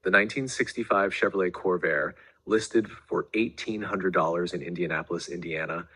The 1965 Chevrolet Corvair, listed for $1,800 in Indianapolis, Indiana,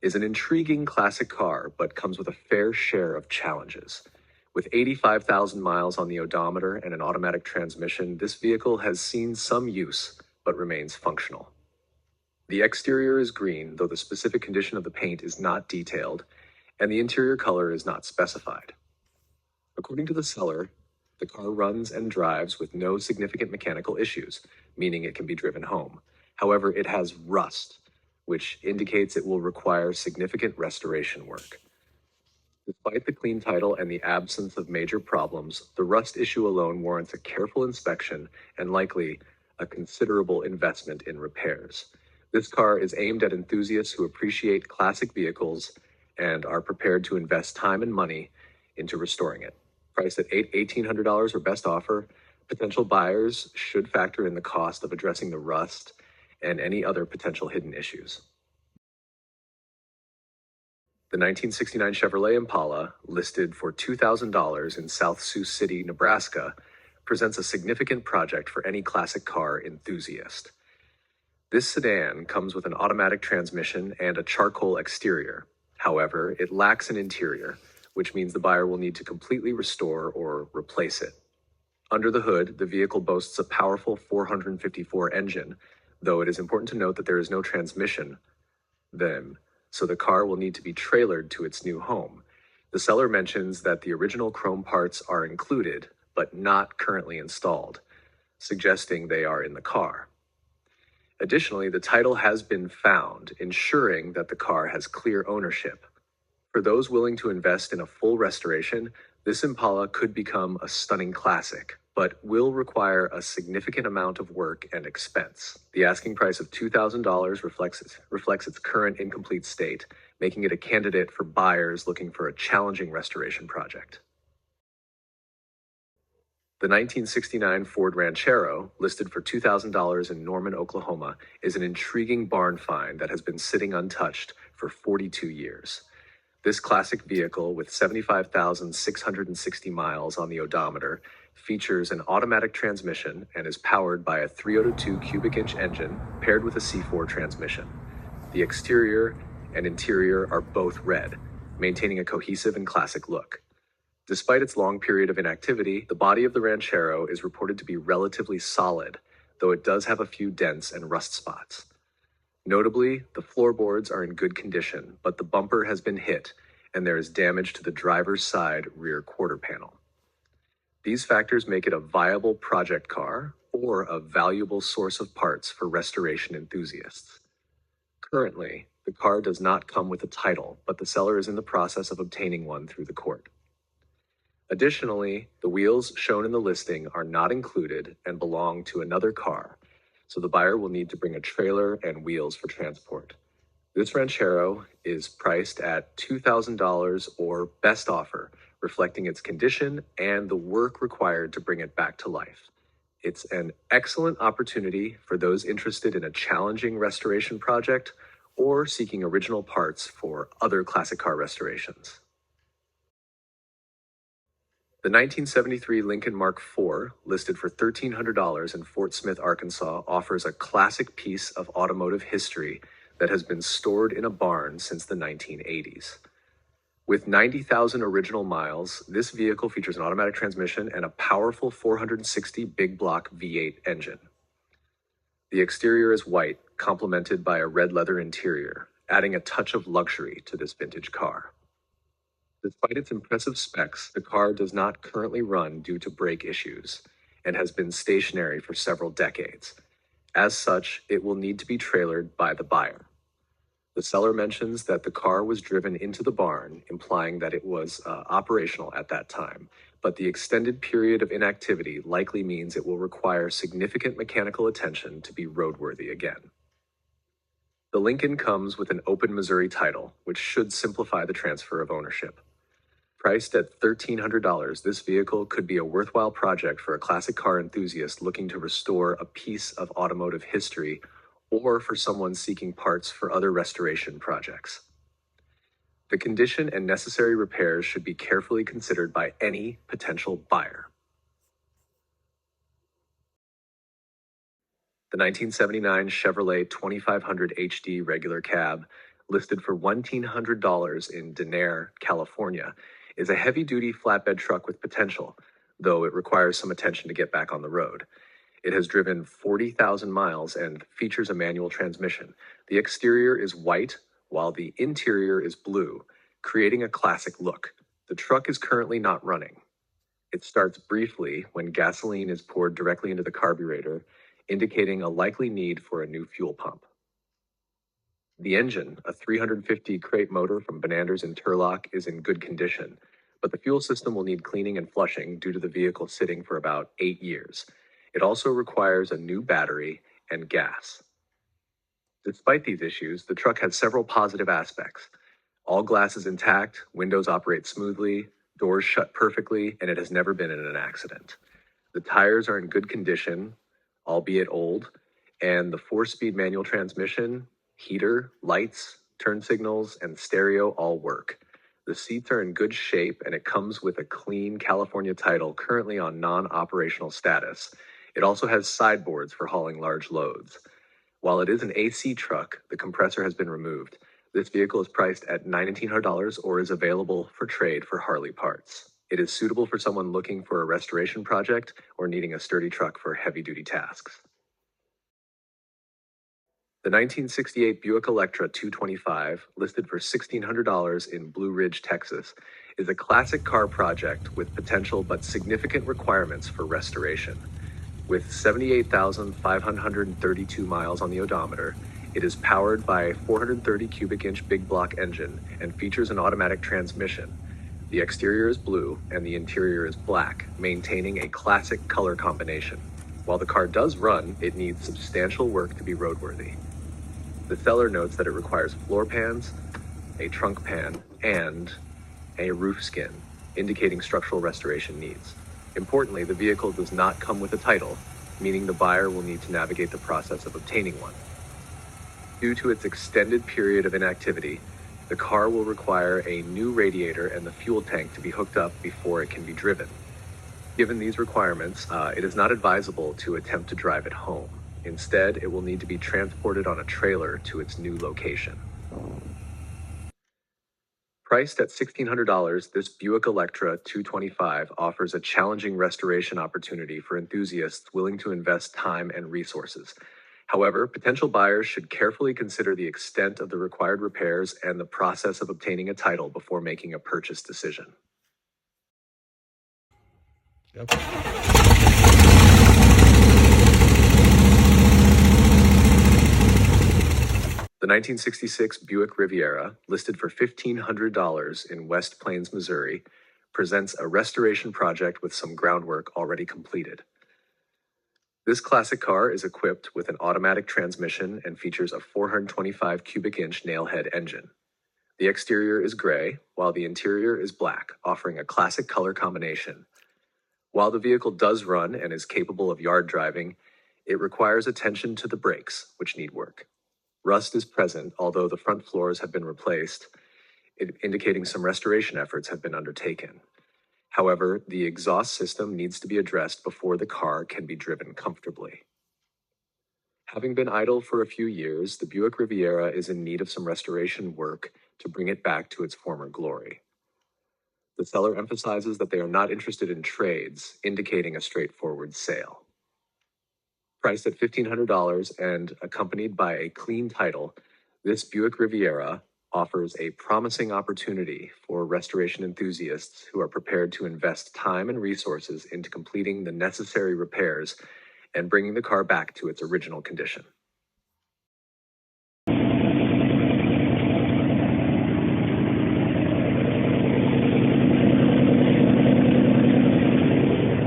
is an intriguing classic car, but comes with a fair share of challenges. With 85,000 miles on the odometer and an automatic transmission, this vehicle has seen some use, but remains functional. The exterior is green, though the specific condition of the paint is not detailed, and the interior color is not specified. According to the seller, the car runs and drives with no significant mechanical issues, meaning it can be driven home. However, it has rust, which indicates it will require significant restoration work. Despite the clean title and the absence of major problems, the rust issue alone warrants a careful inspection and likely a considerable investment in repairs. This car is aimed at enthusiasts who appreciate classic vehicles and are prepared to invest time and money into restoring it. Priced at $1,800 or best offer, potential buyers should factor in the cost of addressing the rust and any other potential hidden issues. The 1969 Chevrolet Impala, listed for $2,000 in South Sioux City, Nebraska, presents a significant project for any classic car enthusiast. This sedan comes with an automatic transmission and a charcoal exterior. However, it lacks an interior, which means the buyer will need to completely restore or replace it. Under the hood, the vehicle boasts a powerful 454 engine, though it is important to note that there is no transmission then, so the car will need to be trailered to its new home. The seller mentions that the original chrome parts are included, but not currently installed, suggesting they are in the car. Additionally, the title has been found, ensuring that the car has clear ownership. For those willing to invest in a full restoration, this Impala could become a stunning classic, but will require a significant amount of work and expense. The asking price of $2,000 reflects its current incomplete state, making it a candidate for buyers looking for a challenging restoration project. The 1969 Ford Ranchero, listed for $2,000 in Norman, Oklahoma, is an intriguing barn find that has been sitting untouched for 42 years. This classic vehicle, with 75,660 miles on the odometer, features an automatic transmission and is powered by a 302 cubic inch engine paired with a C4 transmission. The exterior and interior are both red, maintaining a cohesive and classic look. Despite its long period of inactivity, the body of the Ranchero is reported to be relatively solid, though it does have a few dents and rust spots. Notably, the floorboards are in good condition, but the bumper has been hit, and there is damage to the driver's side rear quarter panel. These factors make it a viable project car or a valuable source of parts for restoration enthusiasts. Currently, the car does not come with a title, but the seller is in the process of obtaining one through the court. Additionally, the wheels shown in the listing are not included and belong to another car, so the buyer will need to bring a trailer and wheels for transport. This Ranchero is priced at $2,000 or best offer, reflecting its condition and the work required to bring it back to life. It's an excellent opportunity for those interested in a challenging restoration project or seeking original parts for other classic car restorations. The 1973 Lincoln Mark IV, listed for $1,300 in Fort Smith, Arkansas, offers a classic piece of automotive history that has been stored in a barn since the 1980s. With 90,000 original miles, this vehicle features an automatic transmission and a powerful 460 big block V8 engine. The exterior is white, complemented by a red leather interior, adding a touch of luxury to this vintage car. Despite its impressive specs, the car does not currently run due to brake issues and has been stationary for several decades. As such, it will need to be trailered by the buyer. The seller mentions that the car was driven into the barn, implying that it was operational at that time, but the extended period of inactivity likely means it will require significant mechanical attention to be roadworthy again. The Lincoln comes with an open Missouri title, which should simplify the transfer of ownership. Priced at $1,300, this vehicle could be a worthwhile project for a classic car enthusiast looking to restore a piece of automotive history or for someone seeking parts for other restoration projects. The condition and necessary repairs should be carefully considered by any potential buyer. The 1979 Chevrolet 2500 HD regular cab, listed for $1,900 in Denair, California, is a heavy-duty flatbed truck with potential, though it requires some attention to get back on the road. It has driven 40,000 miles and features a manual transmission. The exterior is white, while the interior is blue, creating a classic look. The truck is currently not running. It starts briefly when gasoline is poured directly into the carburetor, indicating a likely need for a new fuel pump. The engine, a 350 crate motor from Bonander's in Turlock, is in good condition, but the fuel system will need cleaning and flushing due to the vehicle sitting for about 8 years. It also requires a new battery and gas. Despite these issues, the truck has several positive aspects. All glass is intact, windows operate smoothly, doors shut perfectly, and it has never been in an accident. The tires are in good condition, albeit old, and the 4-speed manual transmission, heater, lights, turn signals, and stereo all work. The seats are in good shape, and it comes with a clean California title currently on non-operational status. It also has sideboards for hauling large loads. While it is an AC truck, the compressor has been removed. This vehicle is priced at $1,900 or is available for trade for Harley parts. It is suitable for someone looking for a restoration project or needing a sturdy truck for heavy-duty tasks. The 1968 Buick Electra 225, listed for $1,600 in Blue Ridge, Texas, is a classic car project with potential but significant requirements for restoration. With 78,532 miles on the odometer, it is powered by a 430 cubic inch big block engine and features an automatic transmission. The exterior is blue and the interior is black, maintaining a classic color combination. While the car does run, it needs substantial work to be roadworthy. The seller notes that it requires floor pans, a trunk pan, and a roof skin, indicating structural restoration needs. Importantly, the vehicle does not come with a title, meaning the buyer will need to navigate the process of obtaining one. Due to its extended period of inactivity, the car will require a new radiator and the fuel tank to be hooked up before it can be driven. Given these requirements, it is not advisable to attempt to drive it home. Instead, it will need to be transported on a trailer to its new location. Priced at $1,600, this Buick Electra 225 offers a challenging restoration opportunity for enthusiasts willing to invest time and resources. However, potential buyers should carefully consider the extent of the required repairs and the process of obtaining a title before making a purchase decision. Yep. The 1966 Buick Riviera, listed for $1,500 in West Plains, Missouri, presents a restoration project with some groundwork already completed. This classic car is equipped with an automatic transmission and features a 425 cubic inch nailhead engine. The exterior is gray, while the interior is black, offering a classic color combination. While the vehicle does run and is capable of yard driving, it requires attention to the brakes, which need work. Rust is present, although the front floors have been replaced, indicating some restoration efforts have been undertaken. However, the exhaust system needs to be addressed before the car can be driven comfortably. Having been idle for a few years, the Buick Riviera is in need of some restoration work to bring it back to its former glory. The seller emphasizes that they are not interested in trades, indicating a straightforward sale. Priced at $1,500 and accompanied by a clean title, this Buick Riviera offers a promising opportunity for restoration enthusiasts who are prepared to invest time and resources into completing the necessary repairs and bringing the car back to its original condition.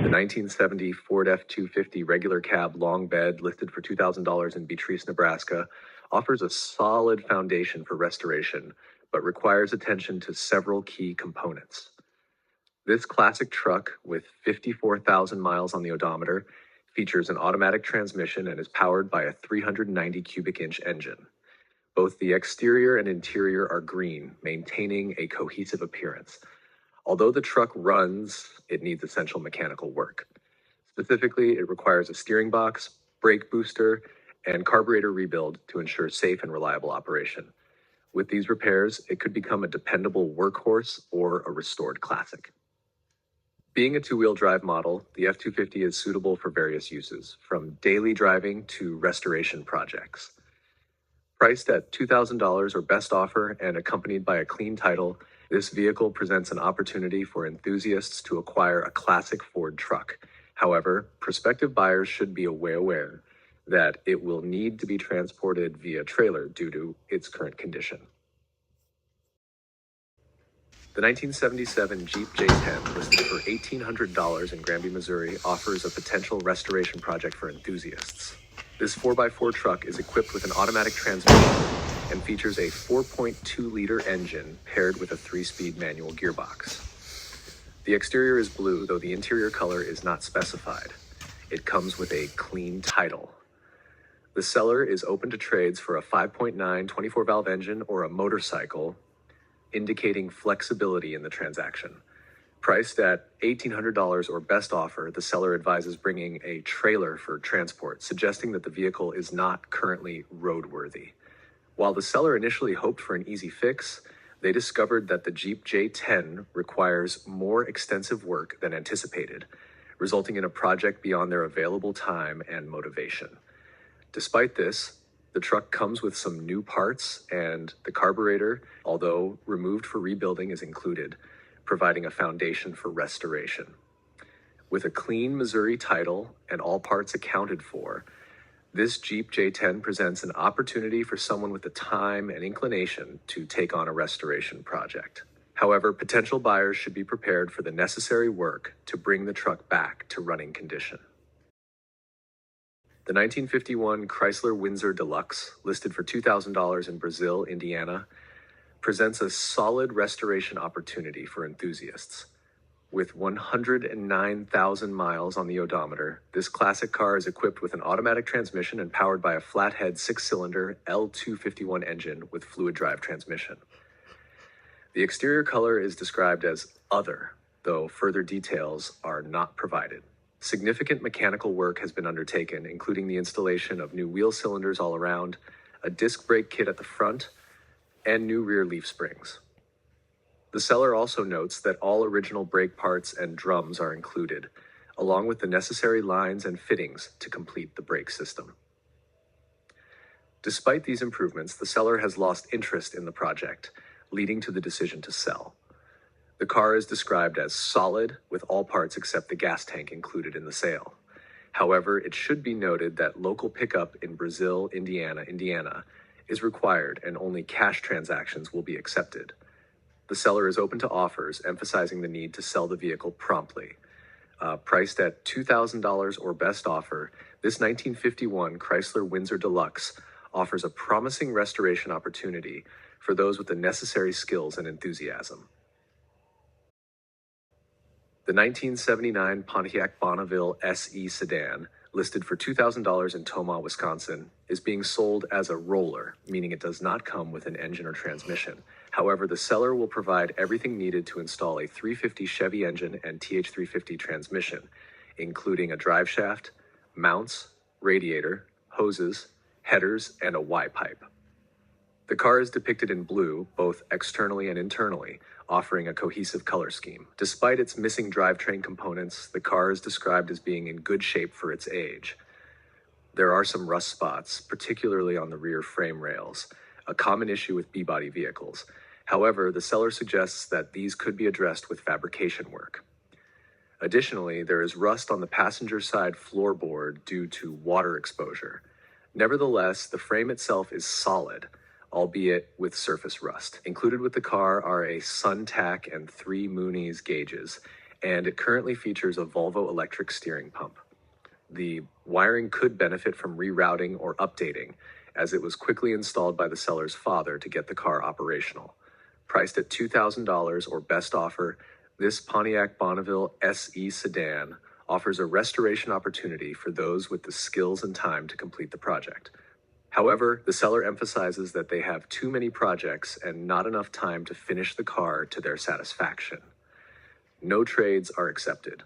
The 1970 Ford F250 regular cab long bed, listed for $2,000 in Beatrice, Nebraska, offers a solid foundation for restoration, but requires attention to several key components. This classic truck, with 54,000 miles on the odometer, features an automatic transmission and is powered by a 390 cubic inch engine. Both the exterior and interior are green, maintaining a cohesive appearance. Although the truck runs, it needs essential mechanical work. Specifically, it requires a steering box, brake booster, and carburetor rebuild to ensure safe and reliable operation. With these repairs, it could become a dependable workhorse or a restored classic. Being a two-wheel drive model, the F250 is suitable for various uses, from daily driving to restoration projects. Priced at $2,000 or best offer and accompanied by a clean title, this vehicle presents an opportunity for enthusiasts to acquire a classic Ford truck. However, prospective buyers should be aware that it will need to be transported via trailer due to its current condition. The 1977 Jeep J10, listed for $1,800 in Granby, Missouri, offers a potential restoration project for enthusiasts. This 4x4 truck is equipped with an automatic transmission and features a 4.2-liter engine paired with a 3-speed manual gearbox. The exterior is blue, though the interior color is not specified. It comes with a clean title. The seller is open to trades for a 5.9 24-valve engine or a motorcycle, indicating flexibility in the transaction. Priced at $1,800 or best offer, the seller advises bringing a trailer for transport, suggesting that the vehicle is not currently roadworthy. While the seller initially hoped for an easy fix, they discovered that the Jeep J10 requires more extensive work than anticipated, resulting in a project beyond their available time and motivation. Despite this, the truck comes with some new parts, and the carburetor, although removed for rebuilding, is included, providing a foundation for restoration. With a clean Missouri title and all parts accounted for, this Jeep J10 presents an opportunity for someone with the time and inclination to take on a restoration project. However, potential buyers should be prepared for the necessary work to bring the truck back to running condition. The 1951 Chrysler Windsor Deluxe, listed for $2,000 in Brazil, Indiana, presents a solid restoration opportunity for enthusiasts. With 109,000 miles on the odometer, this classic car is equipped with an automatic transmission and powered by a flathead 6-cylinder L251 engine with fluid drive transmission. The exterior color is described as other, though further details are not provided. Significant mechanical work has been undertaken, including the installation of new wheel cylinders all around, a disc brake kit at the front, and new rear leaf springs. The seller also notes that all original brake parts and drums are included, along with the necessary lines and fittings to complete the brake system. Despite these improvements, the seller has lost interest in the project, leading to the decision to sell. The car is described as solid, with all parts except the gas tank included in the sale. However, it should be noted that local pickup in Brazil, Indiana is required, and only cash transactions will be accepted. The seller is open to offers, emphasizing the need to sell the vehicle promptly. Priced at $2,000 or best offer, this 1951 Chrysler Windsor Deluxe offers a promising restoration opportunity for those with the necessary skills and enthusiasm. The 1979 Pontiac Bonneville SE sedan, listed for $2,000 in Tomah, Wisconsin, is being sold as a roller, meaning it does not come with an engine or transmission. However, the seller will provide everything needed to install a 350 Chevy engine and TH350 transmission, including a drive shaft, mounts, radiator, hoses, headers, and a Y-pipe. The car is depicted in blue, both externally and internally, offering a cohesive color scheme. Despite its missing drivetrain components, the car is described as being in good shape for its age. There are some rust spots, particularly on the rear frame rails, a common issue with B-body vehicles. However, the seller suggests that these could be addressed with fabrication work. Additionally, there is rust on the passenger side floorboard due to water exposure. Nevertheless, the frame itself is solid, albeit with surface rust. Included with the car are a SunTac and 3 Mooney's gauges, and it currently features a Volvo electric steering pump. The wiring could benefit from rerouting or updating, as it was quickly installed by the seller's father to get the car operational. Priced at $2,000 or best offer, this Pontiac Bonneville SE sedan offers a restoration opportunity for those with the skills and time to complete the project. However, the seller emphasizes that they have too many projects and not enough time to finish the car to their satisfaction. No trades are accepted.